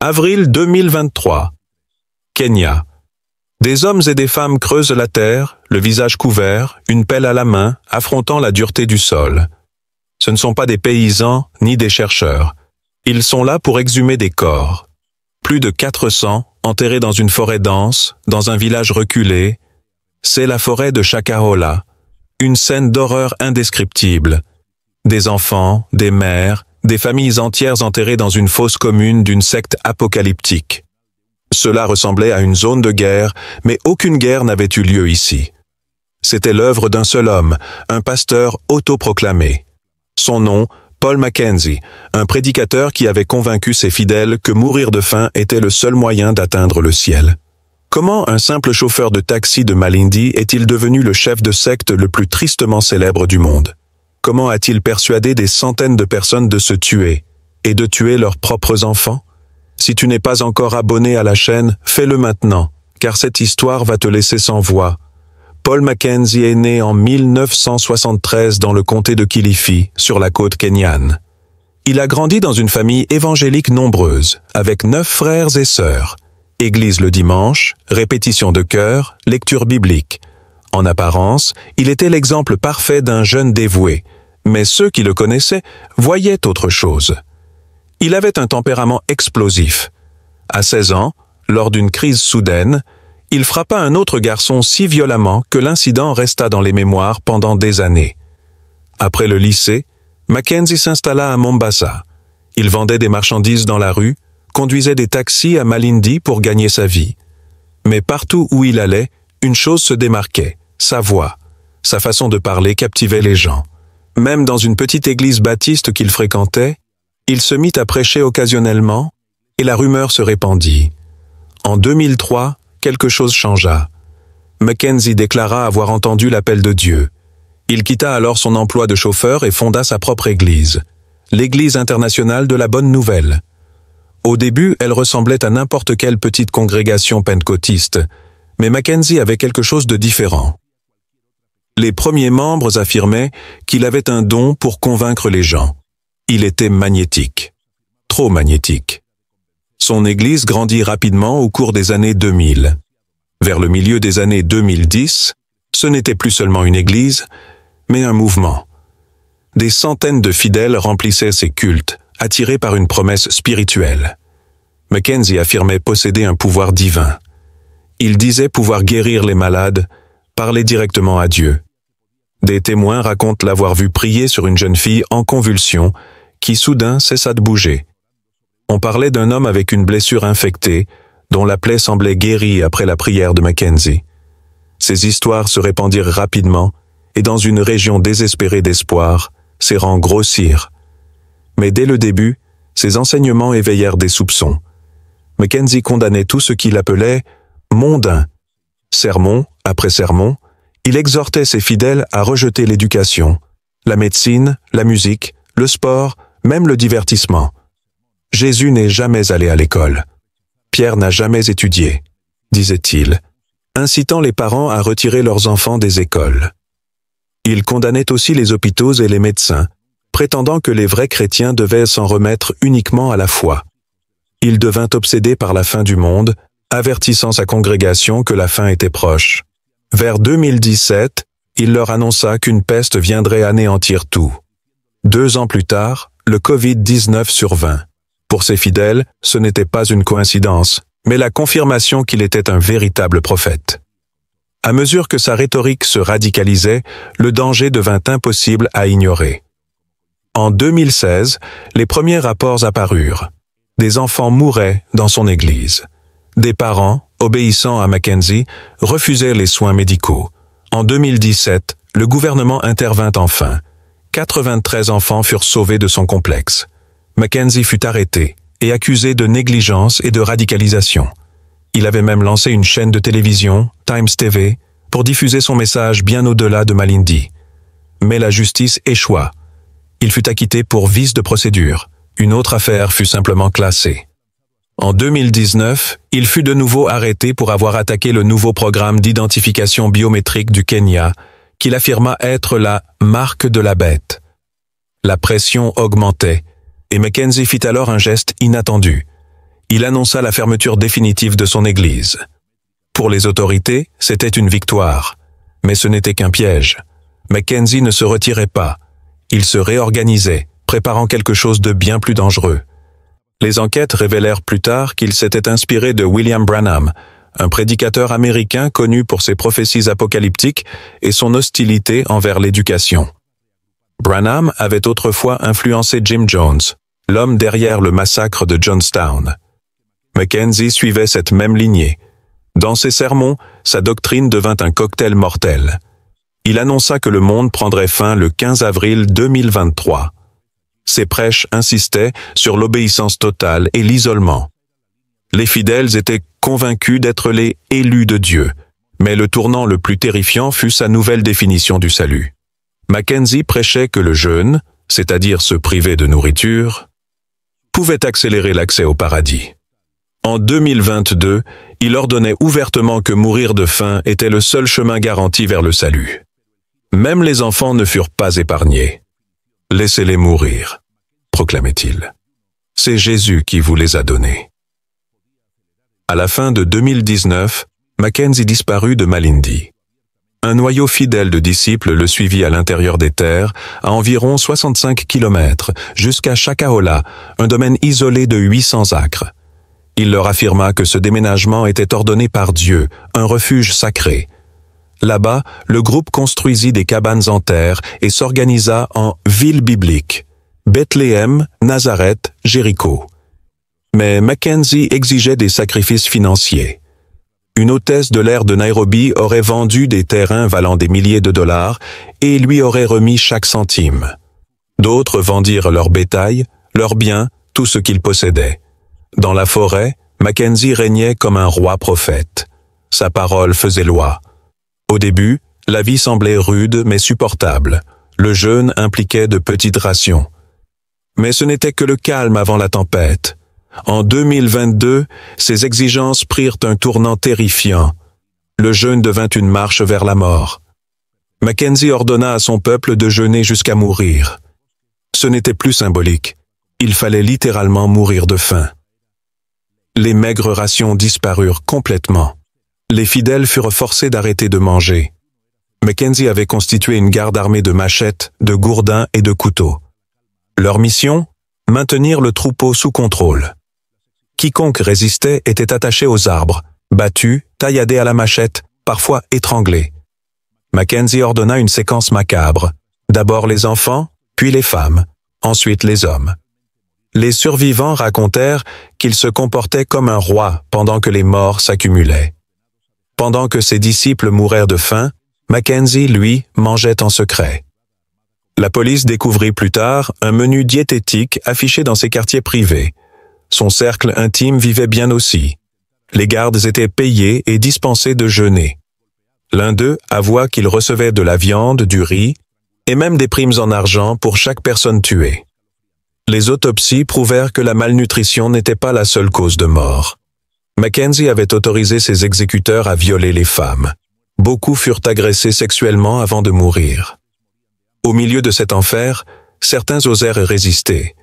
Avril 2023. Kenya. Des hommes et des femmes creusent la terre, le visage couvert, une pelle à la main, affrontant la dureté du sol. Ce ne sont pas des paysans ni des chercheurs. Ils sont là pour exhumer des corps. Plus de 400, enterrés dans une forêt dense, dans un village reculé. C'est la forêt de Shakahola. Une scène d'horreur indescriptible. Des enfants, des mères, des familles entières enterrées dans une fosse commune d'une secte apocalyptique. Cela ressemblait à une zone de guerre, mais aucune guerre n'avait eu lieu ici. C'était l'œuvre d'un seul homme, un pasteur autoproclamé. Son nom, Paul Mackenzie, un prédicateur qui avait convaincu ses fidèles que mourir de faim était le seul moyen d'atteindre le ciel. Comment un simple chauffeur de taxi de Malindi est-il devenu le chef de secte le plus tristement célèbre du monde? Comment a-t-il persuadé des centaines de personnes de se tuer, et de tuer leurs propres enfants? Si tu n'es pas encore abonné à la chaîne, fais-le maintenant, car cette histoire va te laisser sans voix. Paul Mackenzie est né en 1973 dans le comté de Kilifi, sur la côte kenyane. Il a grandi dans une famille évangélique nombreuse, avec 9 frères et sœurs. Église le dimanche, répétition de chœur, lecture biblique. En apparence, il était l'exemple parfait d'un jeune dévoué, mais ceux qui le connaissaient voyaient autre chose. Il avait un tempérament explosif. À 16 ans, lors d'une crise soudaine, il frappa un autre garçon si violemment que l'incident resta dans les mémoires pendant des années. Après le lycée, Mackenzie s'installa à Mombasa. Il vendait des marchandises dans la rue, conduisait des taxis à Malindi pour gagner sa vie. Mais partout où il allait, une chose se démarquait, sa voix. Sa façon de parler captivait les gens. Même dans une petite église baptiste qu'il fréquentait, il se mit à prêcher occasionnellement, et la rumeur se répandit. En 2003, quelque chose changea. Mackenzie déclara avoir entendu l'appel de Dieu. Il quitta alors son emploi de chauffeur et fonda sa propre église, l'Église internationale de la Bonne Nouvelle. Au début, elle ressemblait à n'importe quelle petite congrégation pentecôtiste, mais Mackenzie avait quelque chose de différent. Les premiers membres affirmaient qu'il avait un don pour convaincre les gens. Il était magnétique. Trop magnétique. Son église grandit rapidement au cours des années 2000. Vers le milieu des années 2010, ce n'était plus seulement une église, mais un mouvement. Des centaines de fidèles remplissaient ses cultes, attirés par une promesse spirituelle. Mackenzie affirmait posséder un pouvoir divin. Il disait pouvoir guérir les malades, parler directement à Dieu. Des témoins racontent l'avoir vu prier sur une jeune fille en convulsion, qui soudain cessa de bouger. On parlait d'un homme avec une blessure infectée, dont la plaie semblait guérie après la prière de Mackenzie. Ces histoires se répandirent rapidement, et dans une région désespérée d'espoir, ses rangs grossirent. Mais dès le début, ses enseignements éveillèrent des soupçons. Mackenzie condamnait tout ce qu'il appelait « mondain ». Sermon après sermon, il exhortait ses fidèles à rejeter l'éducation, la médecine, la musique, le sport, même le divertissement. Jésus n'est jamais allé à l'école. Pierre n'a jamais étudié, disait-il, incitant les parents à retirer leurs enfants des écoles. Il condamnait aussi les hôpitaux et les médecins, prétendant que les vrais chrétiens devaient s'en remettre uniquement à la foi. Il devint obsédé par la fin du monde, avertissant sa congrégation que la fin était proche. Vers 2017, il leur annonça qu'une peste viendrait anéantir tout. 2 ans plus tard, le Covid-19 survint. Pour ses fidèles, ce n'était pas une coïncidence, mais la confirmation qu'il était un véritable prophète. À mesure que sa rhétorique se radicalisait, le danger devint impossible à ignorer. En 2016, les premiers rapports apparurent. Des enfants mouraient dans son église. Des parents, obéissant à Mackenzie, refusaient les soins médicaux. En 2017, le gouvernement intervint enfin. 93 enfants furent sauvés de son complexe. Mackenzie fut arrêté et accusé de négligence et de radicalisation. Il avait même lancé une chaîne de télévision, Times TV, pour diffuser son message bien au-delà de Malindi. Mais la justice échoua. Il fut acquitté pour vice de procédure. Une autre affaire fut simplement classée. En 2019, il fut de nouveau arrêté pour avoir attaqué le nouveau programme d'identification biométrique du Kenya, qu'il affirma être la « marque de la bête ». La pression augmentait, et Mackenzie fit alors un geste inattendu. il annonça la fermeture définitive de son église. Pour les autorités, c'était une victoire. Mais ce n'était qu'un piège. Mackenzie ne se retirait pas. Il se réorganisait, préparant quelque chose de bien plus dangereux. Les enquêtes révélèrent plus tard qu'il s'était inspiré de William Branham, un prédicateur américain connu pour ses prophéties apocalyptiques et son hostilité envers l'éducation. Branham avait autrefois influencé Jim Jones, l'homme derrière le massacre de Johnstown. Mackenzie suivait cette même lignée. Dans ses sermons, sa doctrine devint un cocktail mortel. Il annonça que le monde prendrait fin le 15 avril 2023. Ses prêches insistaient sur l'obéissance totale et l'isolement. Les fidèles étaient convaincus d'être les élus de Dieu, mais le tournant le plus terrifiant fut sa nouvelle définition du salut. Mackenzie prêchait que le jeûne, c'est-à-dire se priver de nourriture, pouvait accélérer l'accès au paradis. En 2022, il ordonnait ouvertement que mourir de faim était le seul chemin garanti vers le salut. Même les enfants ne furent pas épargnés. « Laissez-les mourir », proclamait-il. « C'est Jésus qui vous les a donnés. » À la fin de 2019, Mackenzie disparut de Malindi. Un noyau fidèle de disciples le suivit à l'intérieur des terres, à environ 65 km, jusqu'à Shakahola, un domaine isolé de 800 acres. Il leur affirma que ce déménagement était ordonné par Dieu, un refuge sacré. Là-bas, le groupe construisit des cabanes en terre et s'organisa en ville biblique, Bethléem, Nazareth, Jéricho. Mais Mackenzie exigeait des sacrifices financiers. Une hôtesse de l'air de Nairobi aurait vendu des terrains valant des milliers de dollars et lui aurait remis chaque centime. D'autres vendirent leur bétail, leurs biens, tout ce qu'ils possédaient. Dans la forêt, Mackenzie régnait comme un roi prophète. Sa parole faisait loi. Au début, la vie semblait rude mais supportable. Le jeûne impliquait de petites rations. Mais ce n'était que le calme avant la tempête. En 2022, ces exigences prirent un tournant terrifiant. Le jeûne devint une marche vers la mort. Mackenzie ordonna à son peuple de jeûner jusqu'à mourir. Ce n'était plus symbolique. Il fallait littéralement mourir de faim. Les maigres rations disparurent complètement. Les fidèles furent forcés d'arrêter de manger. Mackenzie avait constitué une garde armée de machettes, de gourdins et de couteaux. Leur mission ? Maintenir le troupeau sous contrôle. Quiconque résistait était attaché aux arbres, battu, tailladé à la machette, parfois étranglé. Mackenzie ordonna une séquence macabre. D'abord les enfants, puis les femmes, ensuite les hommes. Les survivants racontèrent qu'il se comportait comme un roi pendant que les morts s'accumulaient. Pendant que ses disciples mourèrent de faim, Mackenzie, lui, mangeait en secret. La police découvrit plus tard un menu diététique affiché dans ses quartiers privés. Son cercle intime vivait bien aussi. Les gardes étaient payés et dispensés de jeûner. L'un d'eux avoua qu'il recevait de la viande, du riz et même des primes en argent pour chaque personne tuée. Les autopsies prouvèrent que la malnutrition n'était pas la seule cause de mort. Mackenzie avait autorisé ses exécuteurs à violer les femmes. Beaucoup furent agressés sexuellement avant de mourir. Au milieu de cet enfer, certains osèrent résister.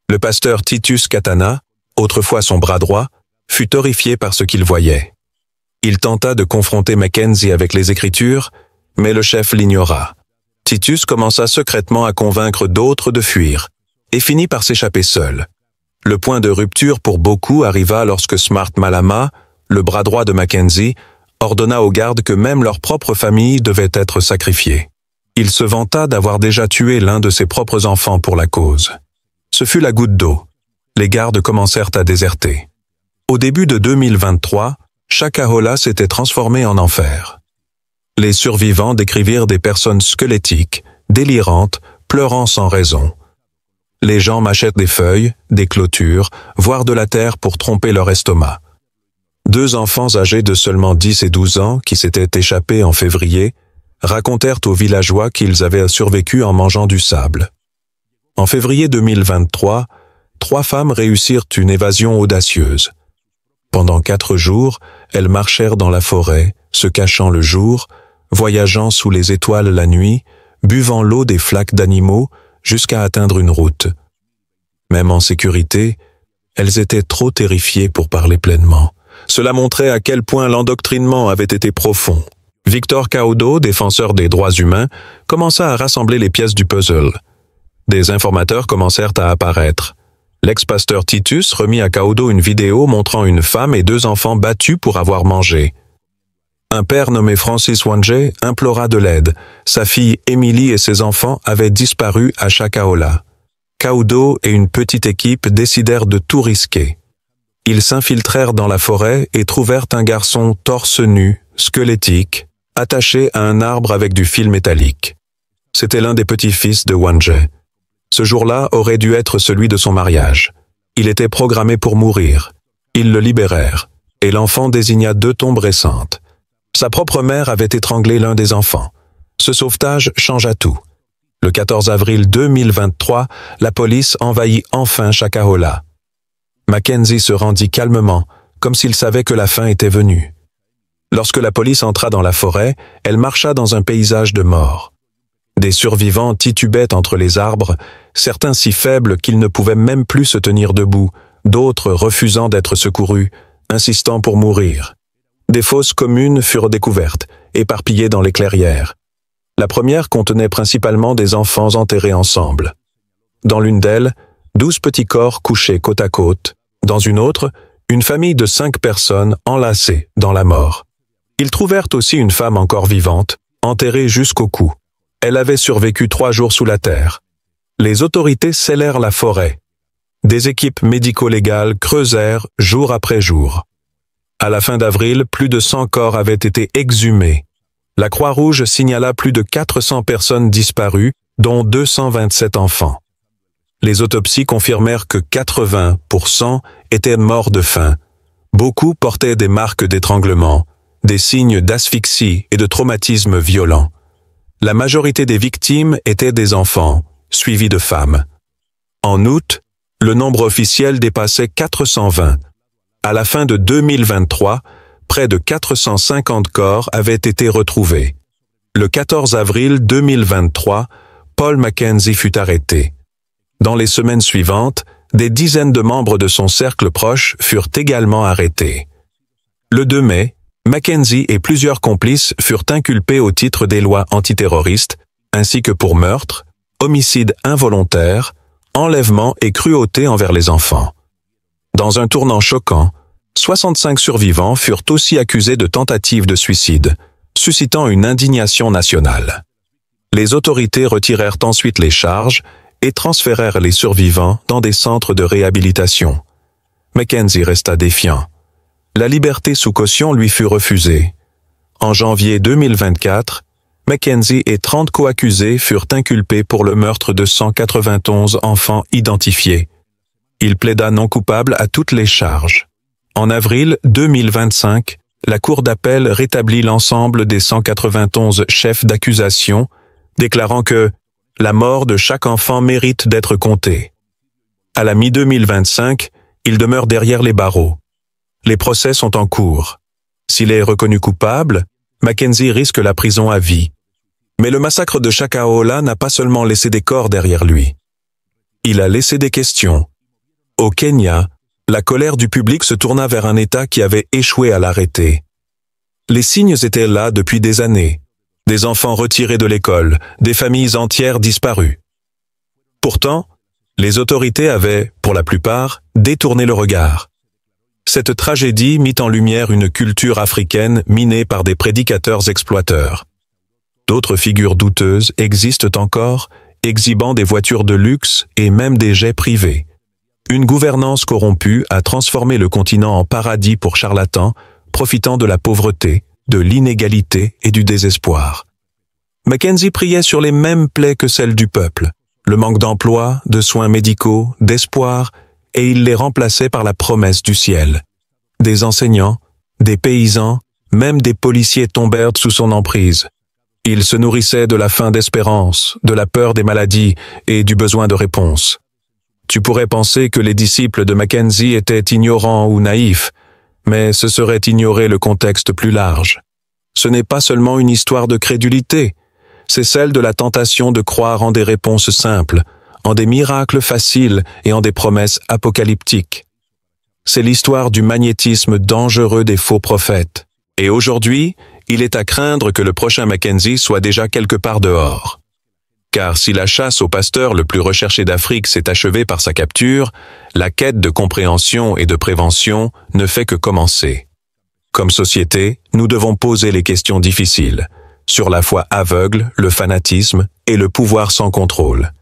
Le pasteur Titus Katana, autrefois son bras droit, fut horrifié par ce qu'il voyait. Il tenta de confronter Mackenzie avec les Écritures, mais le chef l'ignora. Titus commença secrètement à convaincre d'autres de fuir, et finit par s'échapper seul. Le point de rupture pour beaucoup arriva lorsque Smart Malama, le bras droit de Mackenzie, ordonna aux gardes que même leur propre famille devait être sacrifiée. Il se vanta d'avoir déjà tué l'un de ses propres enfants pour la cause. Ce fut la goutte d'eau. Les gardes commencèrent à déserter. Au début de 2023, Shakahola s'était transformé en enfer. Les survivants décrivirent des personnes squelettiques, délirantes, pleurant sans raison. Les gens mâchaient des feuilles, des clôtures, voire de la terre pour tromper leur estomac. 2 enfants âgés de seulement 10 et 12 ans, qui s'étaient échappés en février, racontèrent aux villageois qu'ils avaient survécu en mangeant du sable. En février 2023, 3 femmes réussirent une évasion audacieuse. Pendant 4 jours, elles marchèrent dans la forêt, se cachant le jour, voyageant sous les étoiles la nuit, buvant l'eau des flaques d'animaux jusqu'à atteindre une route. Même en sécurité, elles étaient trop terrifiées pour parler pleinement. Cela montrait à quel point l'endoctrinement avait été profond. Victor Caudo, défenseur des droits humains, commença à rassembler les pièces du puzzle. Des informateurs commencèrent à apparaître. L'ex-pasteur Titus remit à Caudo une vidéo montrant une femme et 2 enfants battus pour avoir mangé. Un père nommé Francis Wanje implora de l'aide. Sa fille Emily et ses enfants avaient disparu à Shakahola. Caudo et une petite équipe décidèrent de tout risquer. Ils s'infiltrèrent dans la forêt et trouvèrent un garçon torse nu, squelettique, attaché à un arbre avec du fil métallique. C'était l'un des petits-fils de Wanje. Ce jour-là aurait dû être celui de son mariage. Il était programmé pour mourir. Ils le libérèrent, et l'enfant désigna 2 tombes récentes. Sa propre mère avait étranglé l'un des enfants. Ce sauvetage changea tout. Le 14 avril 2023, la police envahit enfin Shakahola. Mackenzie se rendit calmement, comme s'il savait que la fin était venue. Lorsque la police entra dans la forêt, elle marcha dans un paysage de morts. Des survivants titubaient entre les arbres, certains si faibles qu'ils ne pouvaient même plus se tenir debout, d'autres refusant d'être secourus, insistant pour mourir. Des fosses communes furent découvertes, éparpillées dans les clairières. La première contenait principalement des enfants enterrés ensemble. Dans l'une d'elles, 12 petits corps couchés côte à côte. Dans une autre, une famille de 5 personnes enlacées dans la mort. Ils trouvèrent aussi une femme encore vivante, enterrée jusqu'au cou. Elle avait survécu 3 jours sous la terre. Les autorités scellèrent la forêt. Des équipes médico-légales creusèrent jour après jour. À la fin d'avril, plus de 100 corps avaient été exhumés. La Croix-Rouge signala plus de 400 personnes disparues, dont 227 enfants. Les autopsies confirmèrent que 80% étaient morts de faim. Beaucoup portaient des marques d'étranglement, des signes d'asphyxie et de traumatisme violent. La majorité des victimes étaient des enfants, suivis de femmes. En août, le nombre officiel dépassait 420. À la fin de 2023, près de 450 corps avaient été retrouvés. Le 14 avril 2023, Paul Mackenzie fut arrêté. Dans les semaines suivantes, des dizaines de membres de son cercle proche furent également arrêtés. Le 2 mai, Mackenzie et plusieurs complices furent inculpés au titre des lois antiterroristes, ainsi que pour meurtre, homicide involontaire, enlèvement et cruauté envers les enfants. Dans un tournant choquant, 65 survivants furent aussi accusés de tentative de suicide, suscitant une indignation nationale. Les autorités retirèrent ensuite les charges et transférèrent les survivants dans des centres de réhabilitation. Mackenzie resta défiant. La liberté sous caution lui fut refusée. En janvier 2024, Mackenzie et 30 co-accusés furent inculpés pour le meurtre de 191 enfants identifiés. Il plaida non coupable à toutes les charges. En avril 2025, la Cour d'appel rétablit l'ensemble des 191 chefs d'accusation, déclarant que la mort de chaque enfant mérite d'être comptée. À la mi-2025, il demeure derrière les barreaux. Les procès sont en cours. S'il est reconnu coupable, Mackenzie risque la prison à vie. Mais le massacre de Shakahola n'a pas seulement laissé des corps derrière lui. Il a laissé des questions. Au Kenya, la colère du public se tourna vers un État qui avait échoué à l'arrêter. Les signes étaient là depuis des années. Des enfants retirés de l'école, des familles entières disparues. Pourtant, les autorités avaient, pour la plupart, détourné le regard. Cette tragédie mit en lumière une culture africaine minée par des prédicateurs exploiteurs. D'autres figures douteuses existent encore, exhibant des voitures de luxe et même des jets privés. Une gouvernance corrompue a transformé le continent en paradis pour charlatans, profitant de la pauvreté, de l'inégalité et du désespoir. Mackenzie priait sur les mêmes plaies que celles du peuple, le manque d'emploi, de soins médicaux, d'espoir, et il les remplaçait par la promesse du ciel. Des enseignants, des paysans, même des policiers tombèrent sous son emprise. Il se nourrissait de la faim d'espérance, de la peur des maladies et du besoin de réponse. Tu pourrais penser que les disciples de Mackenzie étaient ignorants ou naïfs, mais ce serait ignorer le contexte plus large. Ce n'est pas seulement une histoire de crédulité, c'est celle de la tentation de croire en des réponses simples, en des miracles faciles et en des promesses apocalyptiques. c'est l'histoire du magnétisme dangereux des faux prophètes. Et aujourd'hui, il est à craindre que le prochain Mackenzie soit déjà quelque part dehors. Car si la chasse au pasteur le plus recherché d'Afrique s'est achevée par sa capture, la quête de compréhension et de prévention ne fait que commencer. Comme société, nous devons poser les questions difficiles, sur la foi aveugle, le fanatisme et le pouvoir sans contrôle.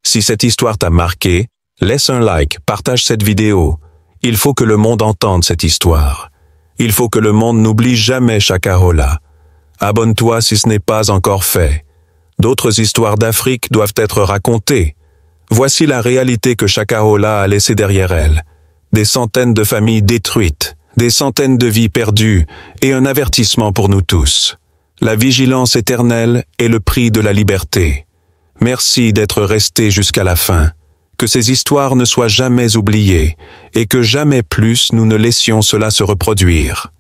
Si cette histoire t'a marqué, laisse un like, partage cette vidéo. Il faut que le monde entende cette histoire. Il faut que le monde n'oublie jamais Shakahola. Abonne-toi si ce n'est pas encore fait. D'autres histoires d'Afrique doivent être racontées. Voici la réalité que Shakahola a laissée derrière elle. Des centaines de familles détruites, des centaines de vies perdues et un avertissement pour nous tous. La vigilance éternelle est le prix de la liberté. Merci d'être resté jusqu'à la fin. Que ces histoires ne soient jamais oubliées et que jamais plus nous ne laissions cela se reproduire.